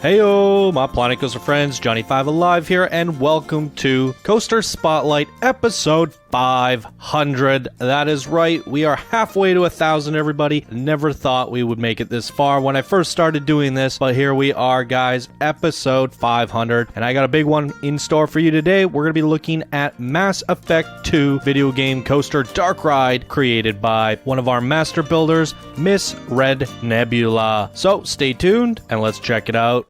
Heyo, my Planet Coaster friends, Johnny5 Alive here, and welcome to Coaster Spotlight episode 500. That is right, we are halfway to 1,000, everybody. Never thought we would make it this far when I first started doing this, but here we are, guys, episode 500. And I got a big one in store for you today. We're going to be looking at Mass Effect 2 video game coaster Dark Ride, created by one of our master builders, Ms.RedNebula. So stay tuned and let's check it out.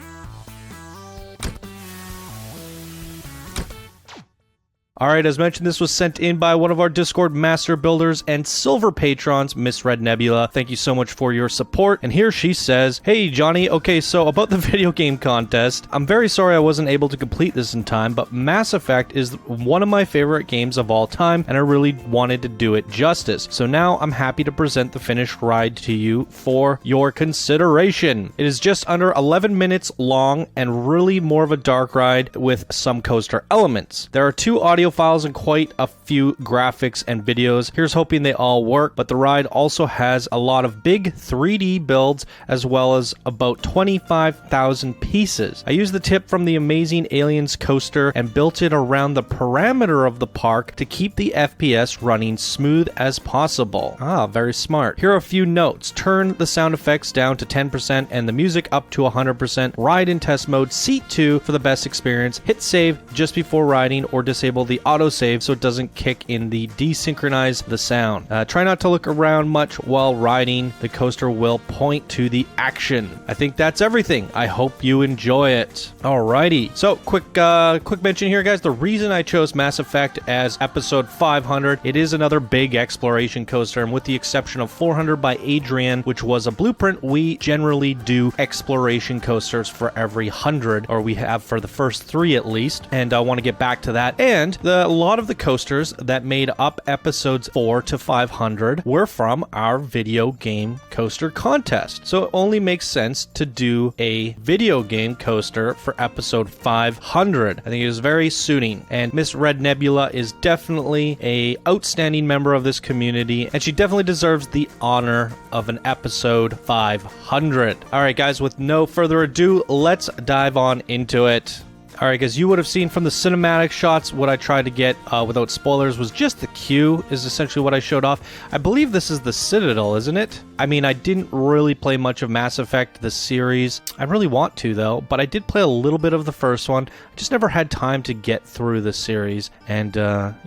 Alright, as mentioned, this was sent in by one of our Discord master builders and silver patrons, Ms.RedNebula. Thank you so much for your support. And here she says, "Hey Johnny, okay, so about the video game contest, I'm very sorry I wasn't able to complete this in time, but Mass Effect is one of my favorite games of all time, and I really wanted to do it justice. So now I'm happy to present the finished ride to you for your consideration. It is just under 11 minutes long and really more of a dark ride with some coaster elements. There are 2 audio files and quite a few graphics and videos. Here's hoping they all work, but the ride also has a lot of big 3D builds as well as about 25,000 pieces. I used the tip from the Amazing Aliens coaster and built it around the parameter of the park to keep the FPS running smooth as possible." Ah, very smart. Here are a few notes. Turn the sound effects down to 10% and the music up to 100%. Ride in test mode, seat 2 for the best experience. Hit save just before riding or disable the autosave so it doesn't kick in the desynchronize the sound. Try not to look around much while riding. The coaster will point to the action. I think that's everything. I hope you enjoy it. Alrighty. So quick mention here, guys. The reason I chose Mass Effect as episode 500, it is another big exploration coaster, and with the exception of 400 by Adrian, which was a blueprint, we generally do exploration coasters for every 100, or we have for the first 3 at least, and I want to get back to that. And a lot of the coasters that made up episodes 4 to 500 were from our video game coaster contest. So it only makes sense to do a video game coaster for episode 500. I think it is very suiting. And Ms.RedNebula is definitely an outstanding member of this community, and she definitely deserves the honor of an episode 500. Alright guys, with no further ado, let's dive on into it. Alright guys, you would have seen from the cinematic shots what I tried to get without spoilers was just the queue is essentially what I showed off. I believe this is the Citadel, isn't it? I mean, I didn't really play much of Mass Effect, the series. I really want to though, but I did play a little bit of the first one. I just never had time to get through the series. And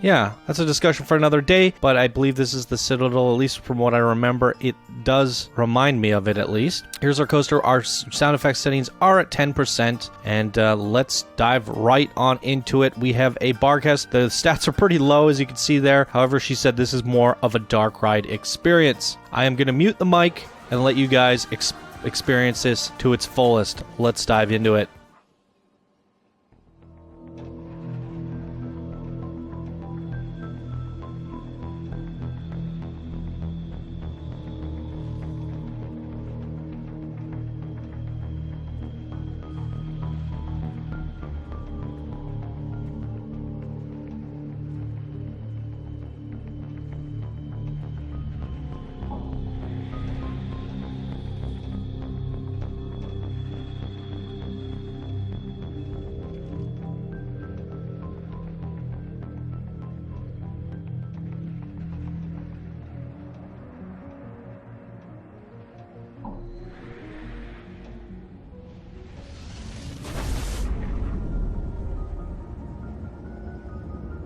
yeah, that's a discussion for another day, but I believe this is the Citadel, at least from what I remember. It does remind me of it at least. Here's our coaster. Our sound effects settings are at 10%, and let's dive right on into it. We have a Barcast. The stats are pretty low, as you can see there. However, she said this is more of a dark ride experience. I am going to mute the mic and let you guys experience this to its fullest. Let's dive into it.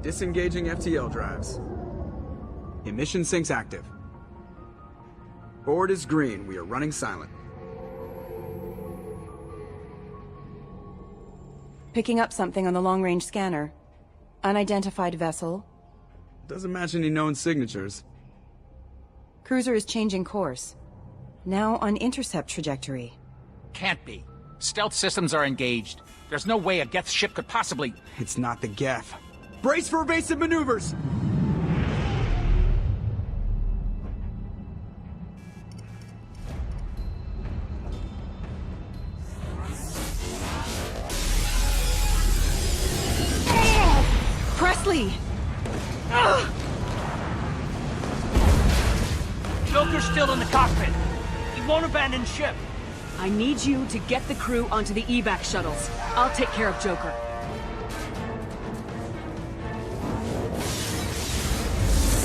Disengaging FTL drives. Emission sinks active. Board is green. We are running silent. Picking up something on the long-range scanner. Unidentified vessel. Doesn't match any known signatures. Cruiser is changing course. Now on intercept trajectory. Can't be. Stealth systems are engaged. There's no way a Geth ship could possibly... It's not the Geth. Brace for evasive maneuvers! Presley! Joker's still in the cockpit. He won't abandon ship. I need you to get the crew onto the evac shuttles. I'll take care of Joker.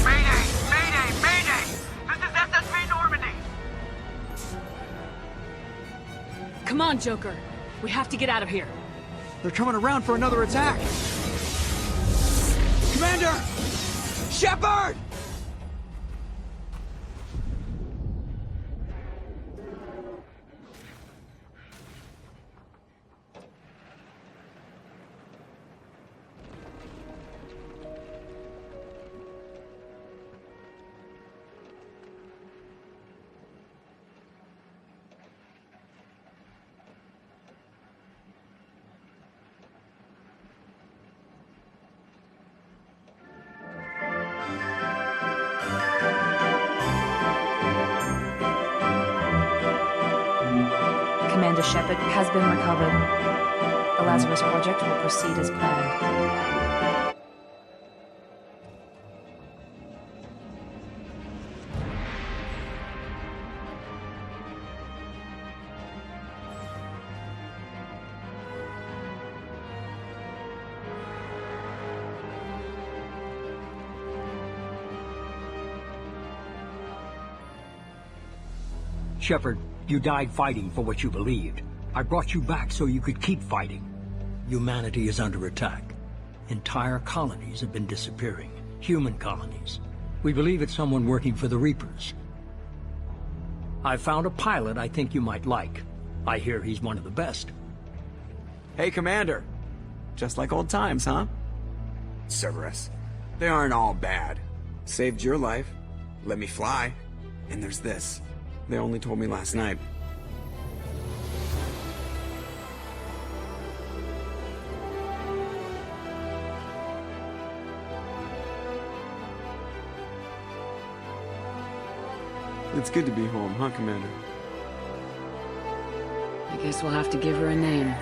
Mayday! Mayday! Mayday! This is SSV Normandy! Come on, Joker. We have to get out of here. They're coming around for another attack! Commander! Shepard! Commander Shepard has been recovered. The Lazarus Project will proceed as planned. Shepard, you died fighting for what you believed. I brought you back so you could keep fighting. Humanity is under attack. Entire colonies have been disappearing. Human colonies. We believe it's someone working for the Reapers. I found a pilot I think you might like. I hear he's one of the best. Hey, Commander. Just like old times, huh? Cerberus. They aren't all bad. Saved your life. Let me fly. And there's this. They only told me last night. It's good to be home, huh, Commander? I guess we'll have to give her a name.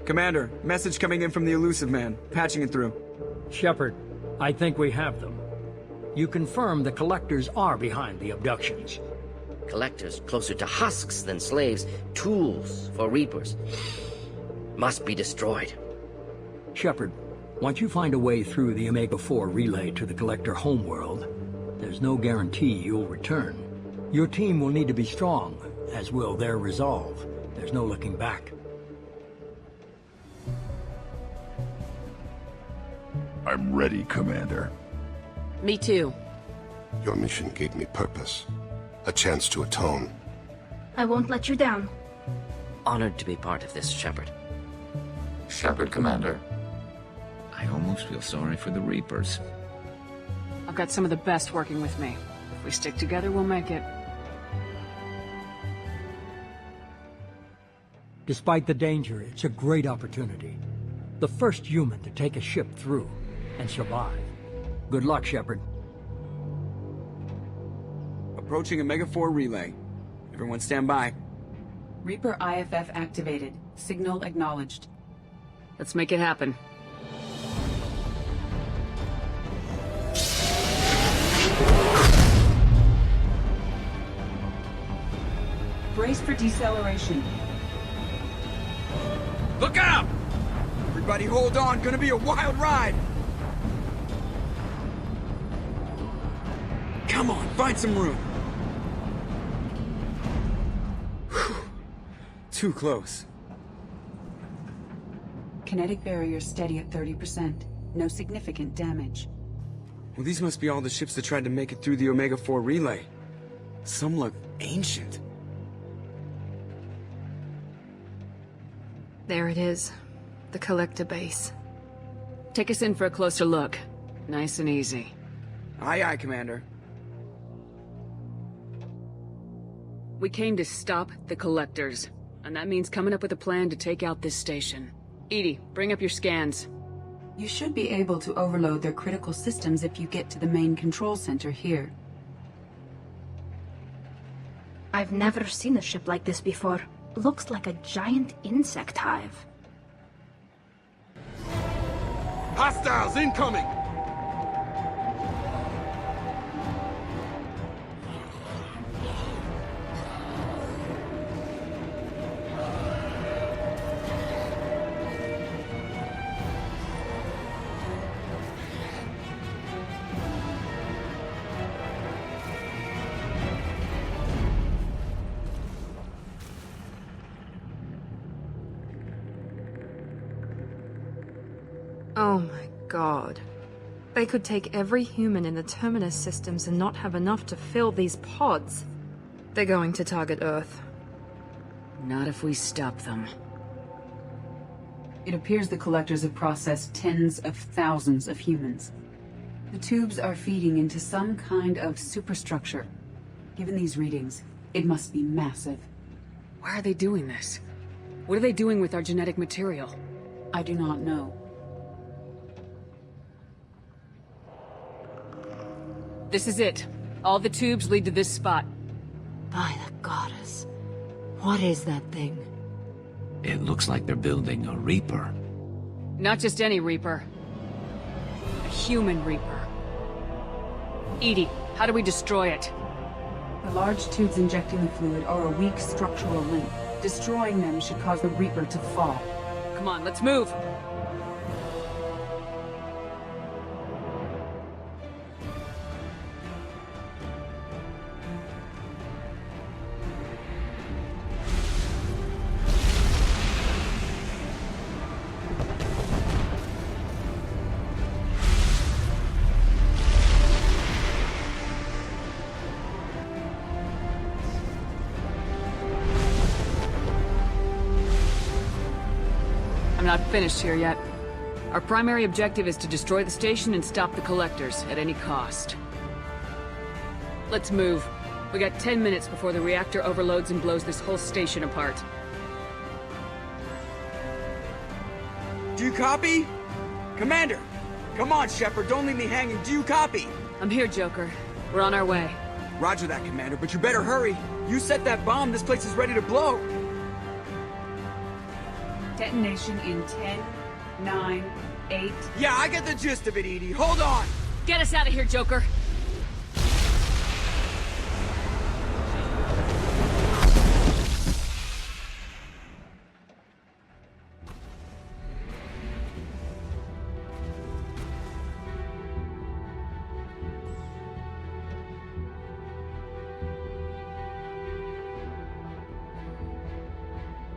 Commander, message coming in from the Elusive Man. Patching it through. Shepard, I think we have them. You confirm the Collectors are behind the abductions. Collectors closer to husks than slaves, tools for Reapers. Must be destroyed. Shepard, once you find a way through the Omega-4 relay to the Collector homeworld, there's no guarantee you'll return. Your team will need to be strong, as will their resolve. There's no looking back. I'm ready, Commander. Me too. Your mission gave me purpose. A chance to atone. I won't let you down. Honored to be part of this, Shepard. Shepard, Commander. I almost feel sorry for the Reapers. I've got some of the best working with me. If we stick together, we'll make it. Despite the danger, it's a great opportunity. The first human to take a ship through and survive. Good luck, Shepard. Approaching Omega-4 relay. Everyone stand by. Reaper IFF activated. Signal acknowledged. Let's make it happen. Brace for deceleration. Look out! Everybody hold on, gonna be a wild ride! Come on, find some room! Whew. Too close. Kinetic barrier steady at 30%. No significant damage. Well, these must be all the ships that tried to make it through the Omega-4 relay. Some look ancient. There it is. The Collector base. Take us in for a closer look. Nice and easy. Aye, aye, Commander. We came to stop the Collectors. And that means coming up with a plan to take out this station. Edie, bring up your scans. You should be able to overload their critical systems if you get to the main control center here. I've never seen a ship like this before. Looks like a giant insect hive. Hostiles incoming! Oh my god. They could take every human in the Terminus systems and not have enough to fill these pods. They're going to target Earth. Not if we stop them. It appears the collectors have processed tens of thousands of humans. The tubes are feeding into some kind of superstructure. Given these readings, it must be massive. Why are they doing this? What are they doing with our genetic material? I do not know. This is it. All the tubes lead to this spot. By the goddess. What is that thing? It looks like they're building a Reaper. Not just any Reaper. A human Reaper. Edie, how do we destroy it? The large tubes injecting the fluid are a weak structural link. Destroying them should cause the Reaper to fall. Come on, let's move! I'm not finished here yet. Our primary objective is to destroy the station and stop the collectors at any cost. Let's move. We got 10 minutes before the reactor overloads and blows this whole station apart. Do you copy? Commander! Come on, Shepard, don't leave me hanging. Do you copy? I'm here, Joker. We're on our way. Roger that, Commander, but you better hurry. You set that bomb, this place is ready to blow. Detonation in 10, 9, 8... Yeah, I get the gist of it, Edie. Hold on! Get us out of here, Joker!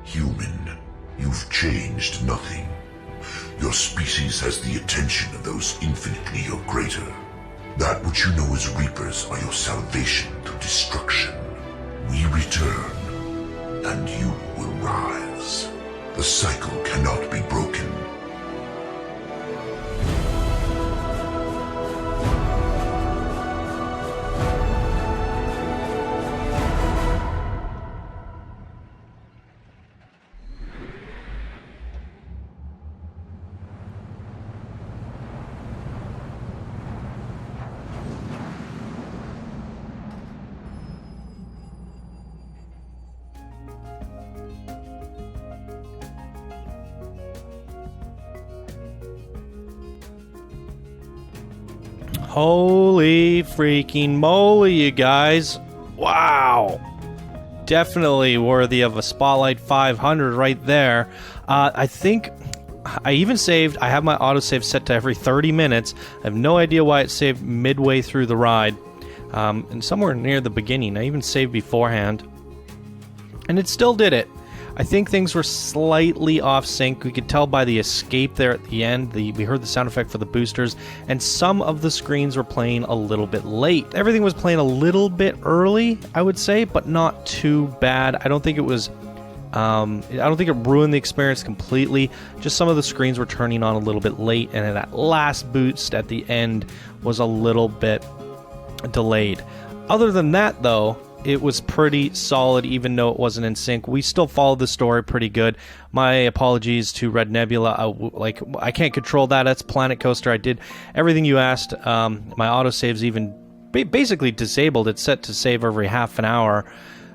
Human, you've changed nothing. Your species has the attention of those infinitely or greater. That which you know as Reapers are your salvation through destruction. We return, and you will rise. The cycle cannot be broken. Holy freaking moly, you guys. Wow. Definitely worthy of a Spotlight 500 right there. I think I even saved. I have my autosave set to every 30 minutes. I have no idea why it saved midway through the ride. And somewhere near the beginning. I even saved beforehand. And it still did it. I think things were slightly off sync. We could tell by the escape there at the end. We heard the sound effect for the boosters, and some of the screens were playing a little bit late. Everything was playing a little bit early, I would say, but not too bad. I don't think it was. I don't think it ruined the experience completely. Just some of the screens were turning on a little bit late, and that last boost at the end was a little bit delayed. Other than that, though, it was pretty solid, even though it wasn't in sync. We still followed the story pretty good. My apologies to Red Nebula. I can't control that. That's Planet Coaster. I did everything you asked. My autosave's even basically disabled. It's set to save every half an hour.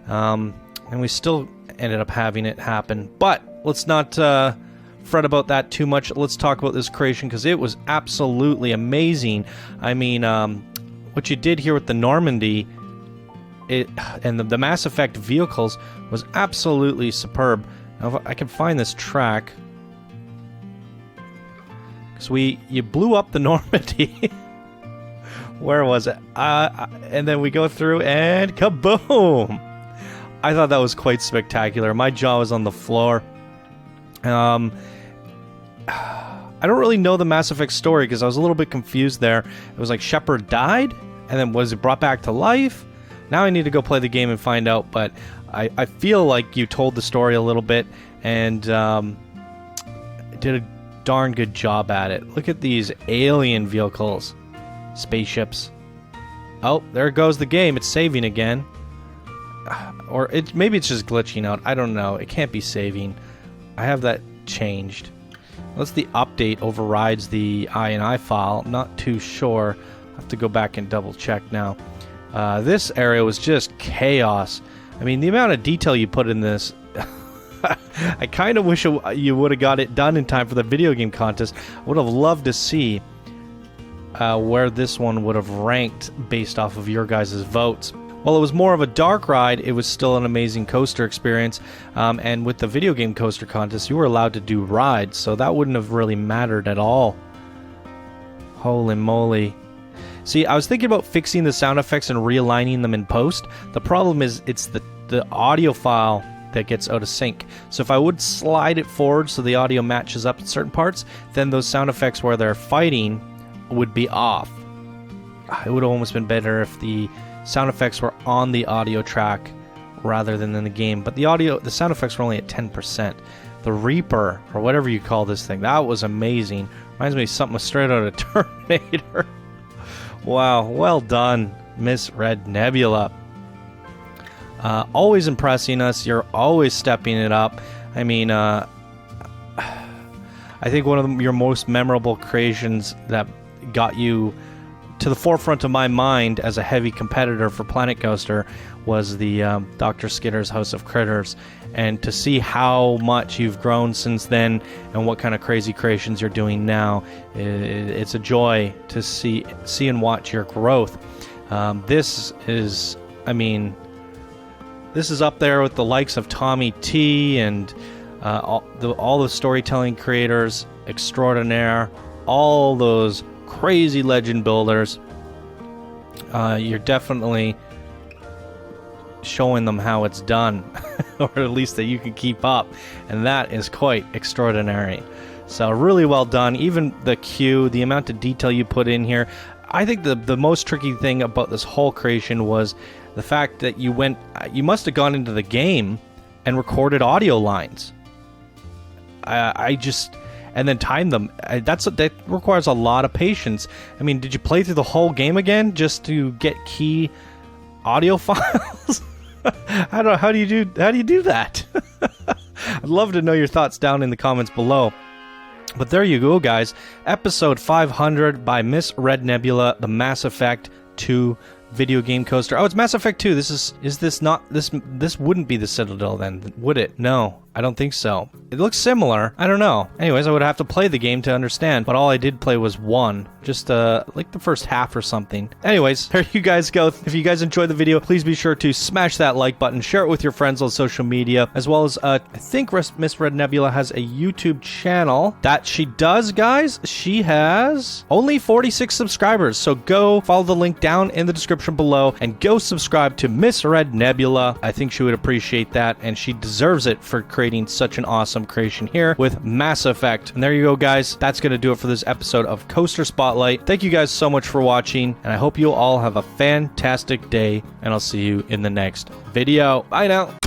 And we still ended up having it happen. But let's not fret about that too much. Let's talk about this creation, because it was absolutely amazing. I mean, what you did here with the Normandy and the Mass Effect vehicles was absolutely superb. Now, if I can find this track, because you blew up the Normandy. Where was it? And then we go through and kaboom! I thought that was quite spectacular. My jaw was on the floor. I don't really know the Mass Effect story, because I was a little bit confused there. It was like Shepard died, and then was it brought back to life? Now I need to go play the game and find out, but I feel like you told the story a little bit, and did a darn good job at it. Look at these alien vehicles. Spaceships. Oh, there goes the game. It's saving again. Or maybe it's just glitching out. I don't know. It can't be saving. I have that changed. Unless the update overrides the INI file. I'm not too sure. I have to go back and double check now. This area was just chaos. I mean, the amount of detail you put in this... I kind of wish you would have got it done in time for the video game contest. I would have loved to see where this one would have ranked based off of your guys' votes. While it was more of a dark ride, it was still an amazing coaster experience. And with the video game coaster contest, you were allowed to do rides, so that wouldn't have really mattered at all. Holy moly. See, I was thinking about fixing the sound effects and realigning them in post. The problem is it's the audio file that gets out of sync. So if I would slide it forward so the audio matches up in certain parts, then those sound effects where they're fighting would be off. It would have almost been better if the sound effects were on the audio track rather than in the game. But the sound effects were only at 10%. The Reaper, or whatever you call this thing, that was amazing. Reminds me of something straight out of Terminator. Wow, well done, Ms.RedNebula. Always impressing us. You're always stepping it up. I mean, I think one of your most memorable creations that got you to the forefront of my mind as a heavy competitor for Planet Coaster was the Dr. Skitter's House of Critters. And to see how much you've grown since then and what kind of crazy creations you're doing now, it's a joy to see and watch your growth. This is up there with the likes of Tommy T and all the storytelling creators extraordinaire, all those crazy legend builders. You're definitely showing them how it's done, or at least that you can keep up, and that is quite extraordinary. So really well done. Even the queue, the amount of detail you put in here. I think the most tricky thing about this whole creation was the fact that you must have gone into the game and recorded audio lines. And then time them. That requires a lot of patience. I mean, did you play through the whole game again just to get key audio files? I don't know. How do you do that? I'd love to know your thoughts down in the comments below. But there you go, guys. Episode 500 by Ms.RedNebula, the Mass Effect 2 video game coaster. Oh, it's Mass Effect 2. This wouldn't be the Citadel then, would it? No, I don't think so. It looks similar. I don't know. Anyways, I would have to play the game to understand, but all I did play was one. Just like the first half or something. Anyways, there you guys go. If you guys enjoyed the video, please be sure to smash that like button, share it with your friends on social media, as well as I think Ms.RedNebula has a YouTube channel. That she does, guys. She has only 46 subscribers, so go follow the link down in the description below and go subscribe to Ms.RedNebula. I think she would appreciate that, and she deserves it for creating such an awesome creation here with Mass Effect. And there you go, guys. That's going to do it for this episode of Coaster Spotlight. Thank you guys so much for watching, and I hope you all have a fantastic day, and I'll see you in the next video. Bye now.